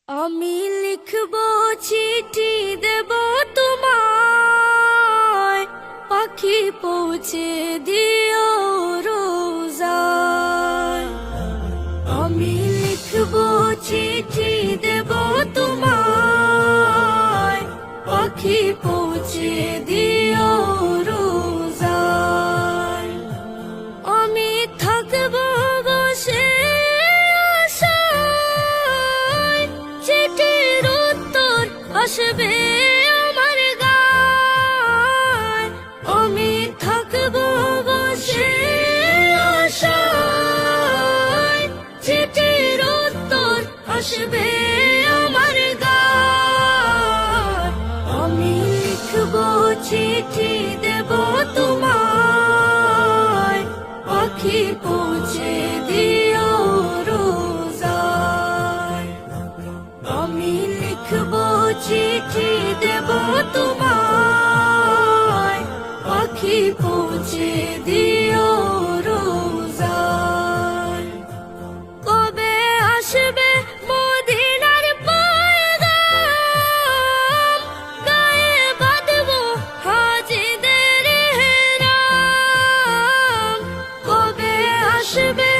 আমি লিখব চিঠি দেব তোমায়, পাখি পৌঁছে দিও রোজায়। আমি লিখব চিঠি দেব তোমায়, পাখি পৌঁছে দিও রোজায়। আমি থাকব বসে আশায়, চিঠির উত্তর আসবে আমার গায়। আমি থাকব বসে আশায়, চিঠির উত্তর আসবে আমার গায়। আমি লিখব চিঠি দেব তোমায়, পাখি পৌঁছে দিও রোজায়। আমি লিখব চিঠি দেব তোমায়, পাখি পৌঁছে দিও রোজায়। কবে আসবে মদিনার পয়গাম, গায়ে বাঁধব হাজিদের হেরাম। কবে আসবে